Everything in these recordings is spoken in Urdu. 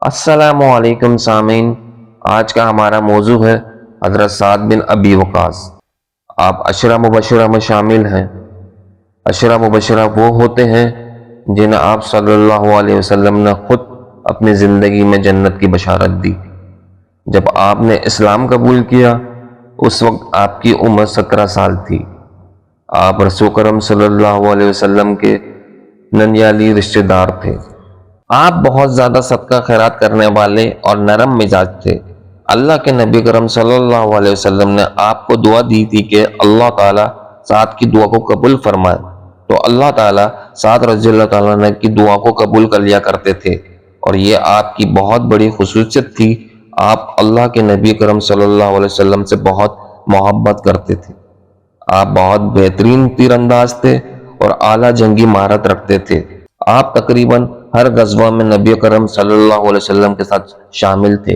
السلام علیکم سامعین، آج کا ہمارا موضوع ہے حضرت سعد بن ابی وقاص۔ آپ عشرہ مبشرہ میں شامل ہیں۔ عشرہ مبشرہ وہ ہوتے ہیں جنہیں آپ صلی اللہ علیہ وسلم نے خود اپنی زندگی میں جنت کی بشارت دی۔ جب آپ نے اسلام قبول کیا اس وقت آپ کی عمر 17 سال تھی۔ آپ رسول کرم صلی اللہ علیہ وسلم کے ننیالی رشتہ دار تھے۔ آپ بہت زیادہ صدقہ خیرات کرنے والے اور نرم مزاج تھے۔ اللہ کے نبی کرم صلی اللہ علیہ وسلم نے آپ کو دعا دی تھی کہ اللہ تعالیٰ سعد کی دعا کو قبول فرمائے، تو اللہ تعالیٰ سعد رضی اللہ تعالیٰ عنہ کی دعا کو قبول کر لیا کرتے تھے، اور یہ آپ کی بہت بڑی خصوصیت تھی۔ آپ اللہ کے نبی کرم صلی اللہ علیہ وسلم سے بہت محبت کرتے تھے۔ آپ بہت بہترین تیر انداز تھے اور اعلیٰ جنگی مہارت رکھتے تھے۔ آپ تقریباً ہر غزوہ میں نبی کرم صلی اللہ علیہ وسلم کے ساتھ شامل تھے۔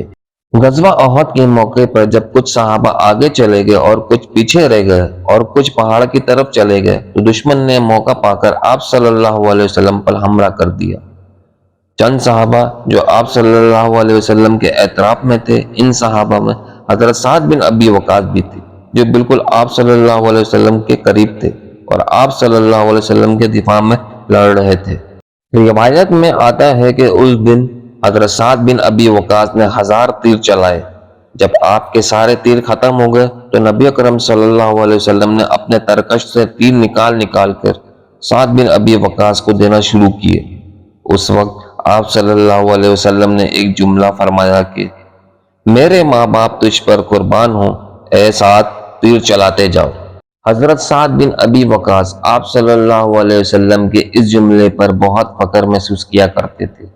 غزوہ احد کے موقع پر جب کچھ صحابہ آگے چلے گئے اور کچھ پیچھے رہ گئے اور کچھ پہاڑ کی طرف چلے گئے تو دشمن نے موقع پا کر آپ صلی اللہ علیہ وسلم پر حملہ کر دیا۔ چند صحابہ جو آپ صلی اللہ علیہ وسلم کے اعتراف میں تھے، ان صحابہ میں حضرت سعد بن ابی وقاص بھی تھے، جو بالکل آپ صلی اللہ علیہ وسلم کے قریب تھے اور آپ صلی اللہ علیہ وسلم کے دفاع میں لڑ رہے تھے۔ روایت میں آتا ہے کہ اس دن حضرت سعد بن ابی وقاص نے 1000 تیر چلائے۔ جب آپ کے سارے تیر ختم ہو گئے تو نبی اکرم صلی اللہ علیہ وسلم نے اپنے ترکش سے تیر نکال کر سعد بن ابی وقاص کو دینا شروع کیے۔ اس وقت آپ صلی اللہ علیہ وسلم نے ایک جملہ فرمایا کہ میرے ماں باپ تجھ پر قربان ہوں، اے سعد تیر چلاتے جاؤ۔ حضرت سعد بن ابی وقاص آپ صلی اللہ علیہ وسلم کے اس جملے پر بہت فخر محسوس کیا کرتے تھے۔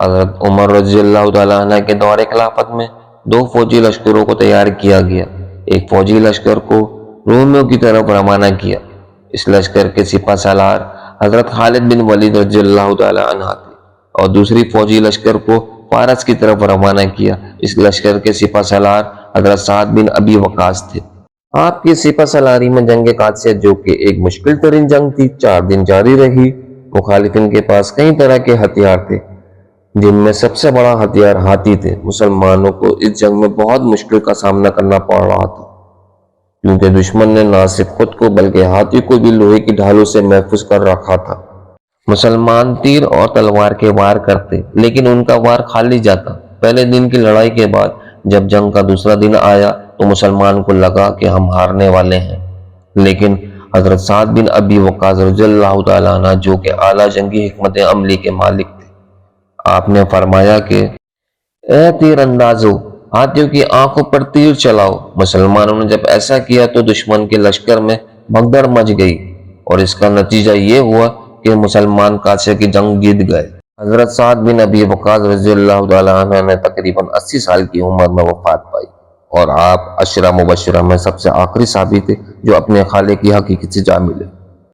حضرت عمر رضی اللہ تعالیٰ عنہ کے دور خلافت میں 2 فوجی لشکروں کو تیار کیا گیا۔ ایک فوجی لشکر کو رومیوں کی طرف روانہ کیا۔ اس لشکر کے سپہ سالار حضرت خالد بن ولید رضی اللہ تعالیٰ عنہ تھے، اور دوسری فوجی لشکر کو فارس کی طرف روانہ کیا۔ اس لشکر کے سپہ سالار حضرت سعد بن ابی وقاص تھے۔ آپ کی سپہ سالاری میں جنگ قادسیہ، جو کہ ایک مشکل ترین جنگ تھی، 4 دن جاری رہی۔ مخالفین کے پاس کئی طرح کے ہتھیار تھے، جن میں سب سے بڑا ہتھیار ہاتھی تھے۔ مسلمانوں کو اس جنگ میں بہت مشکل کا سامنا کرنا پڑ رہا تھا، کیونکہ دشمن نے نہ صرف خود کو بلکہ ہاتھی کو بھی لوہے کی ڈھالوں سے محفوظ کر رکھا تھا۔ مسلمان تیر اور تلوار کے وار کرتے، لیکن ان کا وار خالی جاتا۔ پہلے دن کی لڑائی کے بعد جب جنگ کا دوسرا دن آیا تو مسلمان کو لگا کہ ہم ہارنے والے ہیں، لیکن حضرت سعد بن ابی وقاص رضی اللہ تعالیٰ عنہ، جو کہ اعلیٰ جنگی حکمت عملی کے مالک تھے، آپ نے فرمایا کہ اے تیر اندازو، ہاتھیوں کی آنکھوں پر تیر چلاؤ۔ مسلمانوں نے جب ایسا کیا تو دشمن کے لشکر میں بھگدڑ مچ گئی، اور اس کا نتیجہ یہ ہوا کہ مسلمان قادسیہ کی جنگ جیت گئے۔ حضرت سعد بن ابی وقاص رضی اللہ تعالیٰ عنہ نے تقریباً 80 سال کی عمر میں وفات پائی، اور آپ عشرہ مبشرہ میں سب سے آخری صحابی تھے جو اپنے خالق کی حقیقت سے جا ملے۔